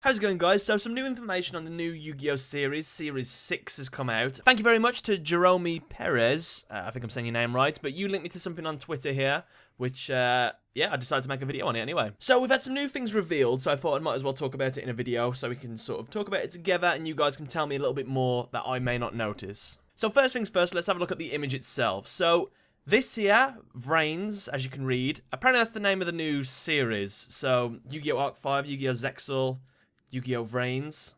How's it going, guys? So some new information on the new Yu-Gi-Oh! Series 6 has come out. Thank you very much to Jerome Perez, I think I'm saying your name right, but you linked me to something on Twitter here, which, yeah, I decided to make a video on it anyway. So we've had some new things revealed, so I thought I might as well talk about it in a video so we can sort of talk about it together and you guys can tell me a little bit more that I may not notice. So first things first, let's have a look at the image itself. So this here, VRAINS, as you can read, apparently that's the name of the new series. So Yu-Gi-Oh! Arc 5, Yu-Gi-Oh! Zexal, Yu-Gi-Oh! VRAINS.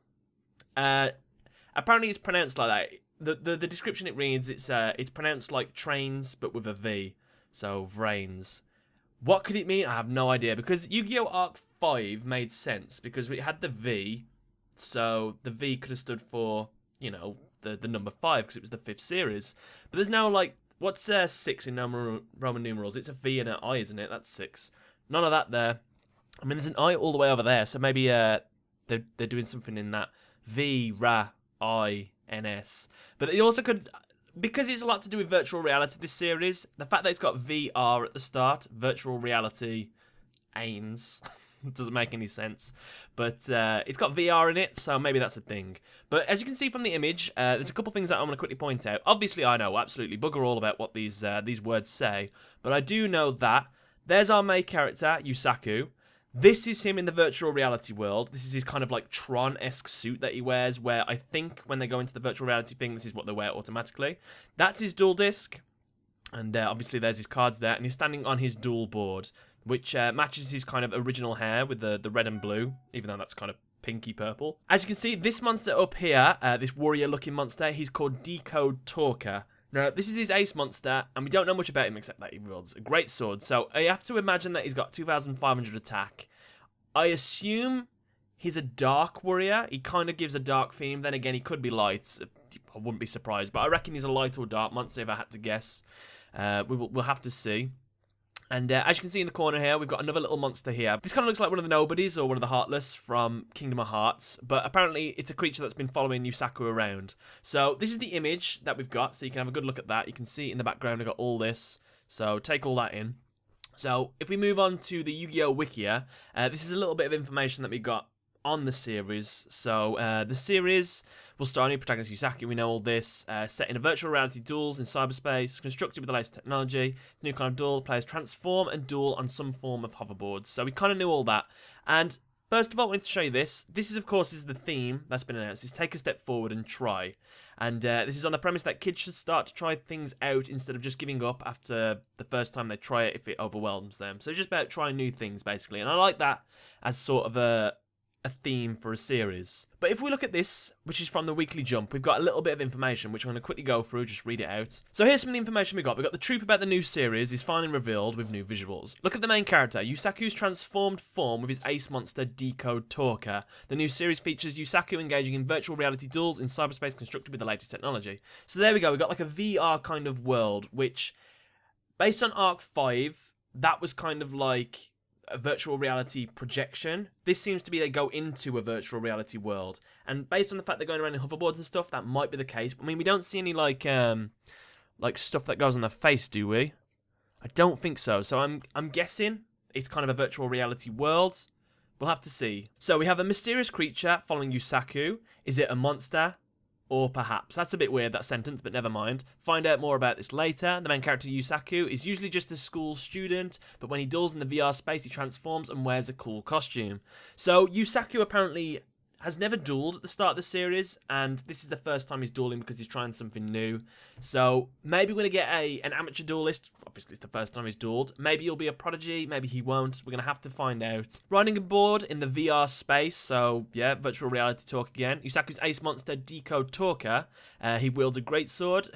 Apparently it's pronounced like that. The description it reads, it's pronounced like trains, but with a V. So, VRAINS. What could it mean? I have no idea, because Yu-Gi-Oh! Arc 5 made sense, because it had the V, so the V could have stood for, you know, the number 5, because it was the 5th series. But there's no, like, what's 6 in Roman numerals? It's a V and an I, isn't it? That's 6. None of that there. I mean, there's an I all the way over there, so maybe, they're doing something in that VRAINS. But it also could, because it's a lot to do with virtual reality, this series, the fact that it's got VR at the start, virtual reality AINS, doesn't make any sense. But it's got VR in it, so maybe that's a thing. But as you can see from the image, there's a couple things that I'm going to quickly point out. Obviously, I know absolutely bugger all about what these words say, but I do know that there's our main character, Yusaku. This is him in the virtual reality world. This is his kind of like Tron-esque suit that he wears, where I think when they go into the virtual reality thing, this is what they wear automatically. That's his duel disc, and obviously there's his cards there, and he's standing on his duel board, which matches his kind of original hair with the red and blue, even though that's kind of pinky purple. As you can see, this monster up here, this warrior-looking monster, he's called Decode Talker. Now, this is his ace monster, and we don't know much about him except that he wields a great sword. So I have to imagine that he's got 2,500 attack. I assume he's a dark warrior. He kind of gives a dark theme. Then again, he could be light. I wouldn't be surprised, but I reckon he's a light or dark monster if I had to guess. We'll have to see. And as you can see in the corner here, we've got another little monster here. This kind of looks like one of the Nobodies or one of the Heartless from Kingdom of Hearts, but apparently it's a creature that's been following Yusaku around. So this is the image that we've got, so you can have a good look at that. You can see in the background I've got all this, so take all that in. So if we move on to the Yu-Gi-Oh! Wikia, this is a little bit of information that we got on the series. So the series will star a new protagonist, Yusaku. We know all this. Set in a virtual reality duels in cyberspace, constructed with the latest technology. It's a new kind of duel. Players transform and duel on some form of hoverboards. So we kind of knew all that. And first of all, I wanted to show you this. This is, of course, the theme that's been announced. Is take a step forward and try. And this is on the premise that kids should start to try things out instead of just giving up after the first time they try it if it overwhelms them. So it's just about trying new things, basically. And I like that as sort of a theme for a series. But if we look at this, which is from the Weekly Jump, we've got a little bit of information, which I'm going to quickly go through, just read it out. So here's some of the information we got. We've got the truth about the new series is finally revealed with new visuals. Look at the main character, Yusaku's transformed form with his ace monster, Decode Talker. The new series features Yusaku engaging in virtual reality duels in cyberspace constructed with the latest technology. So there we go, we've got like a VR kind of world, which, based on Arc 5, that was kind of like a virtual reality projection. This seems to be they go into a virtual reality world, and based on the fact they're going around in hoverboards and stuff, that might be the case. I mean, we don't see any like stuff that goes on their face, do we? I don't think so. So I'm guessing it's kind of a virtual reality world. We'll have to see. So we have a mysterious creature following Yusaku. Is it a monster? Or perhaps. That's a bit weird, that sentence, but never mind. Find out more about this later. The main character, Yusaku, is usually just a school student, but when he duels in the VR space, he transforms and wears a cool costume. So, Yusaku apparently has never dueled at the start of the series, and this is the first time he's dueling because he's trying something new. So, maybe we're going to get an amateur duelist. Obviously, it's the first time he's dueled. Maybe he'll be a prodigy, maybe he won't. We're going to have to find out. Riding aboard in the VR space, so, yeah, virtual reality talk again. Yusaku's ace monster, Decode Talker. He wields a great sword.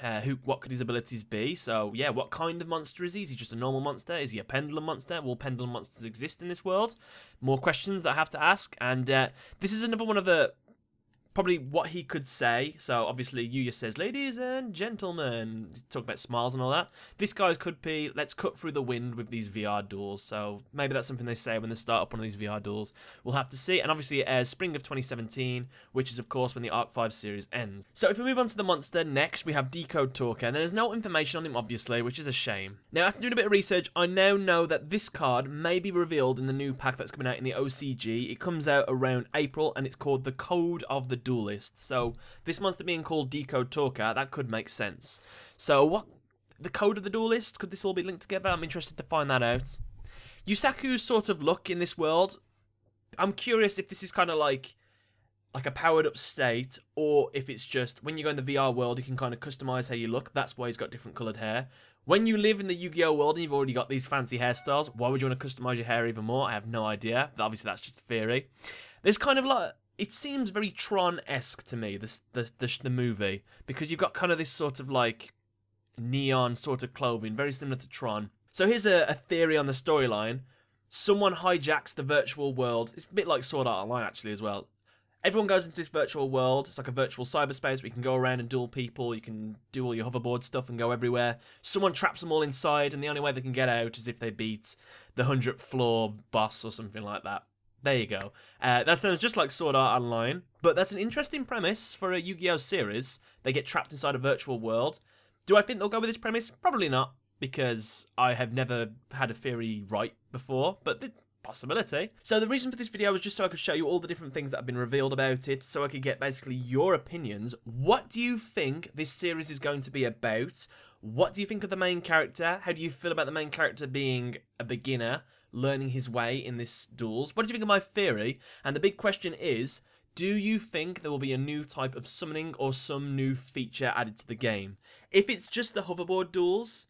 What could his abilities be? So, yeah, what kind of monster is he? Is he just a normal monster? Is he a pendulum monster? Will pendulum monsters exist in this world? More questions that I have to ask. And this is another one of the probably what he could say. So obviously Yuya says, ladies and gentlemen, talk about smiles and all that. This guy could be, let's cut through the wind with these VR duels. So maybe that's something they say when they start up one of these VR duels. We'll have to see. And obviously it airs spring of 2017, which is of course when the Arc 5 series ends. So if we move on to the monster, next we have Decode Talker. And there's no information on him obviously, which is a shame. Now after doing a bit of research, I now know that this card may be revealed in the new pack that's coming out in the OCG. It comes out around April and it's called the Code of the Duelist. So this monster being called Decode Talker, that could make sense. So what, the Code of the Duelist, could this all be linked together? I'm interested to find that out. Yusaku's sort of look in this world, I'm curious if this is kind of like a powered up state, or if it's just when you go in the VR world you can kind of customize how you look. That's why he's got different coloured hair. When you live in the Yu-Gi-Oh world and you've already got these fancy hairstyles, why would you want to customize your hair even more? I have no idea. Obviously that's just a theory. There's kind of like, it seems very Tron-esque to me, the movie, because you've got kind of this sort of like neon sort of clothing, very similar to Tron. So here's a theory on the storyline. Someone hijacks the virtual world. It's a bit like Sword Art Online actually as well. Everyone goes into this virtual world. It's like a virtual cyberspace where you can go around and duel people. You can do all your hoverboard stuff and go everywhere. Someone traps them all inside, and the only way they can get out is if they beat the 100th floor boss or something like that. There you go. That sounds just like Sword Art Online, but that's an interesting premise for a Yu-Gi-Oh series. They get trapped inside a virtual world. Do I think they'll go with this premise? Probably not, because I have never had a theory right before, but the possibility. So the reason for this video was just so I could show you all the different things that have been revealed about it, so I could get basically your opinions. What do you think this series is going to be about? What do you think of the main character? How do you feel about the main character being a beginner, learning his way in this duels? What do you think of my theory? And the big question is, do you think there will be a new type of summoning or some new feature added to the game? If it's just the hoverboard duels,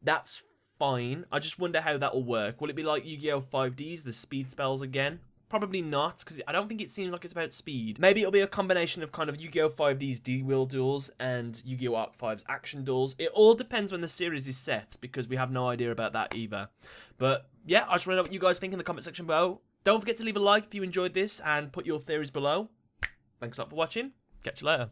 that's fine. I just wonder how that will work. Will it be like Yu-Gi-Oh 5Ds, the speed spells again? Probably not, because I don't think it seems like it's about speed. Maybe it'll be a combination of kind of Yu-Gi-Oh 5D's D-Wheel duels and Yu-Gi-Oh Arc 5's action duels. It all depends when the series is set, because we have no idea about that either. But yeah, I just want to know what you guys think in the comment section below. Don't forget to leave a like if you enjoyed this and put your theories below. Thanks a lot for watching. Catch you later.